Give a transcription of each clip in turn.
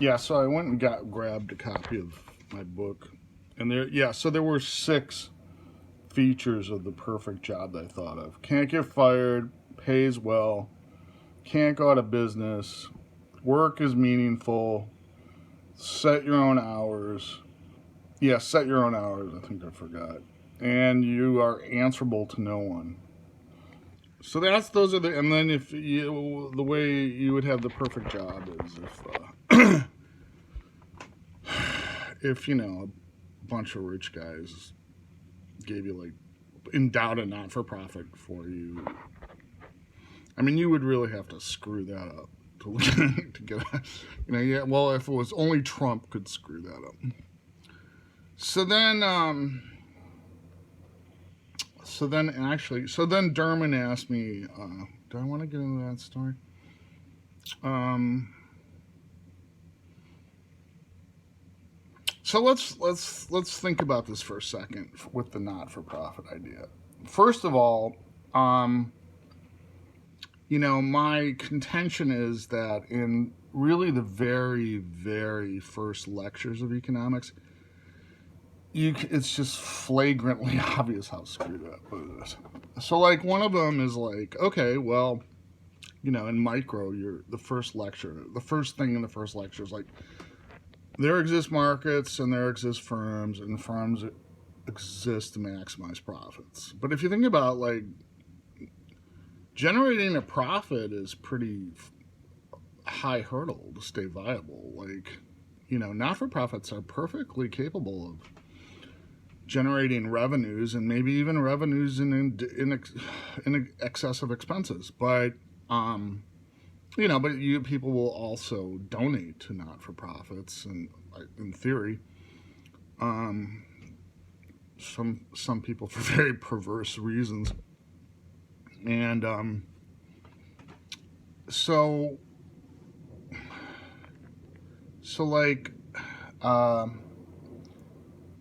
Yeah, so I went and grabbed a copy of my book, and so there were 6 features of the perfect job that I thought of. Can't get fired, pays well, can't go out of business, work is meaningful, set your own hours. Yeah, set your own hours. I think I forgot. And you are answerable to no one. So those are and then the way you would have the perfect job is if a bunch of rich guys gave you endowed a not-for-profit for you. I mean, you would really have to screw that up to get yeah. Well, if it was only Trump could screw that up. So then Derman asked me, do I want to get into that story? So let's think about this for a second with the not-for-profit idea. First of all, my contention is that in really the very, very first lectures of economics, it's just flagrantly obvious how screwed up it is. So one of them is okay, well, in micro, the first thing in the first lecture is there exist markets and there exist firms, and firms exist to maximize profits. But if you think about generating a profit is pretty high hurdle to stay viable. Not-for-profits are perfectly capable of generating revenues, and maybe even revenues in excess of expenses. But people will also donate to not-for-profits, and in theory, some people for very perverse reasons. And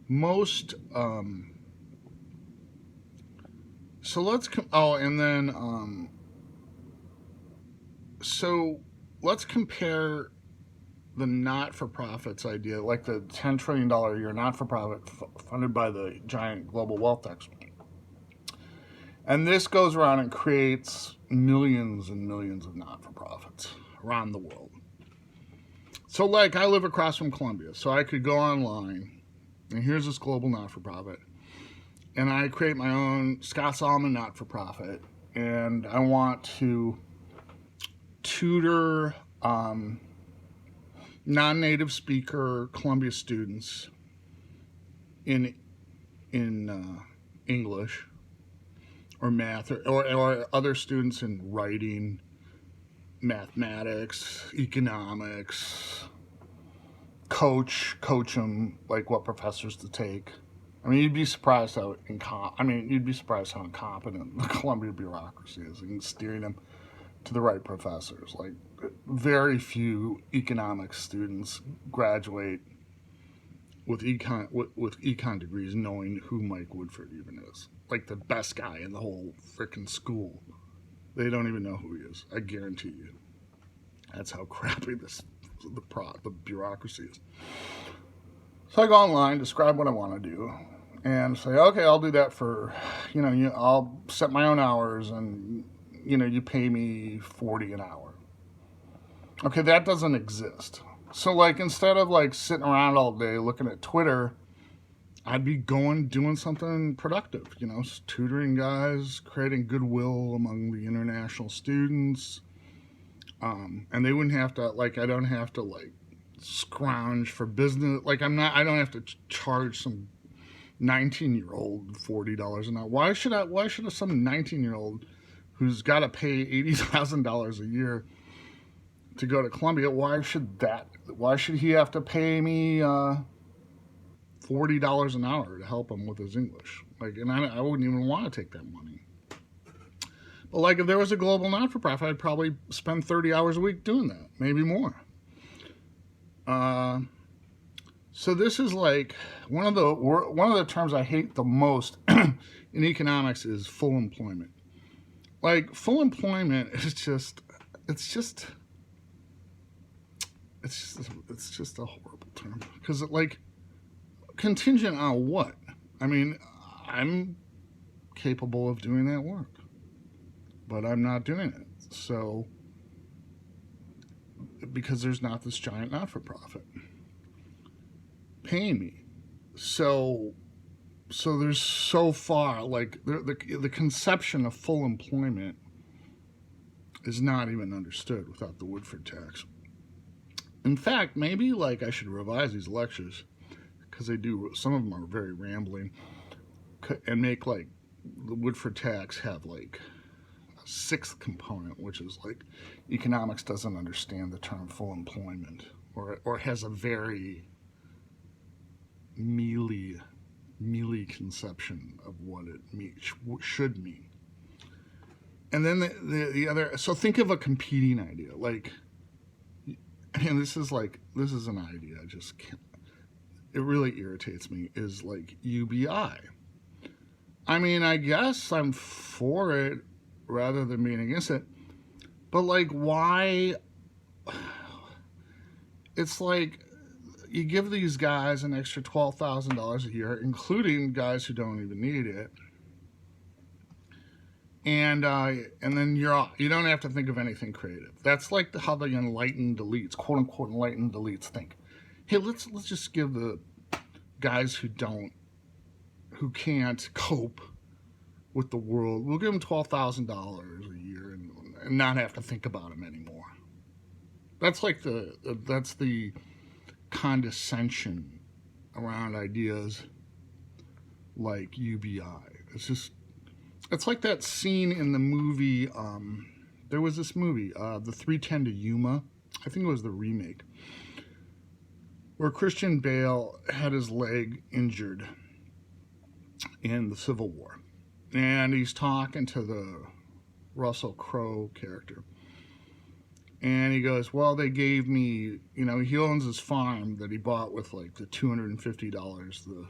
most so let's let's compare the not-for-profits idea, the $10 trillion a year not-for-profit funded by the giant global wealth tax. And this goes around and creates millions and millions of not-for-profits around the world. So I live across from Columbia, so I could go online, and here's this global not-for-profit, and I create my own Scott Solomon not-for-profit, and I want to tutor non-native speaker Columbia students in English or math, or other students in writing, mathematics, economics, coach them what professors to take. I mean, you'd be surprised how incompetent the Columbia bureaucracy is in steering them to the right professors. Very few economics students graduate with econ degrees knowing who Mike Woodford even is. The best guy in the whole freaking school. They don't even know who he is. I guarantee you. That's how crappy the bureaucracy is. So I go online, describe what I want to do, and say, okay, I'll do that for, I'll set my own hours, and, you pay me $40 an hour. Okay, that doesn't exist. So, instead of, sitting around all day looking at Twitter, I'd be doing something productive, tutoring guys, creating goodwill among the international students. And they wouldn't have to, I don't have to, scrounge for business. I don't have to charge some 19-year-old $40 an hour. Why should some 19-year-old who's got to pay $80,000 a year to go to Columbia, why should he have to pay me $40 an hour to help him with his English? And I wouldn't even want to take that money. But if there was a global not-for-profit, I'd probably spend 30 hours a week doing that, maybe more. So this is one of the terms I hate the most in economics is full employment. Full employment is it's just a horrible term because like contingent on what? I mean, I'm capable of doing that work, but I'm not doing it. So because there's not this giant not-for-profit paying me, so there's so far like the conception of full employment is not even understood without the Woodford tax. In fact, maybe like I should revise these lectures because they do, some of them are very rambling, and make like the Woodford tax have like a sixth component, which is like economics doesn't understand the term full employment, or has a very mealy conception of what it should mean. And then the other, so think of a competing idea, like, and this is an idea I just can't, it really irritates me, is like UBI. I mean, I guess I'm for it rather than being against it, but like, why? It's like you give these guys an extra $12,000 a year, including guys who don't even need it, and then you don't have to think of anything creative. That's like how the enlightened elites, quote unquote enlightened elites, think. Hey, let's just give the guys who can't cope with the world, we'll give them $12,000 a year and not have to think about them anymore. That's like that's the condescension around ideas like UBI. It's like that scene in the movie, there was this movie, the 3:10 to Yuma, I think it was the remake, where Christian Bale had his leg injured in the Civil War. And he's talking to the Russell Crowe character. And he goes, well, they gave me, he owns his farm that he bought with like the $250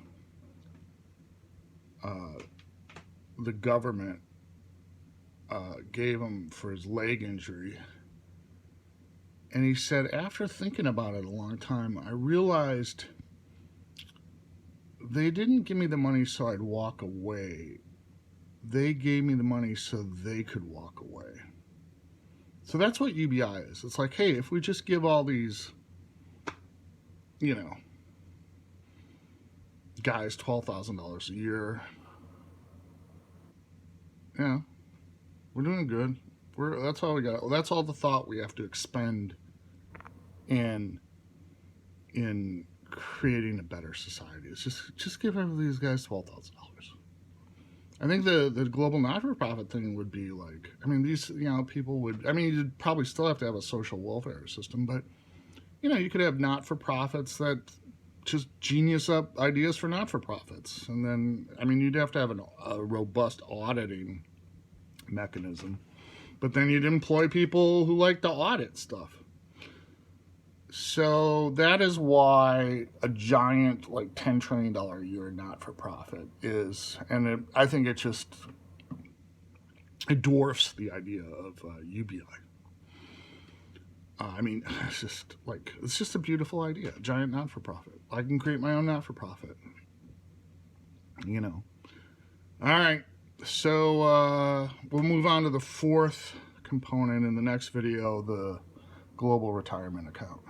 the government gave him for his leg injury. And he said, after thinking about it a long time, I realized they didn't give me the money so I'd walk away. They gave me the money so they could walk away. So that's what UBI is. It's like, hey, if we just give all these, guys $12,000 a year, we're doing good. That's all we got. That's all the thought we have to expend in creating a better society. It's just give these guys $12,000. I think the global not-for-profit thing would be like, I mean, these, people would, I mean, you'd probably still have to have a social welfare system, but, you could have not-for-profits that just genius up ideas for not-for-profits. And then, I mean, you'd have to have a robust auditing mechanism, but then you'd employ people who like to audit stuff. So that is why a giant, like $10 trillion a year not-for-profit is, and I think it dwarfs the idea of UBI. I mean, it's just a beautiful idea, a giant not-for-profit. I can create my own not-for-profit, All right, so we'll move on to the fourth component in the next video, the global retirement account.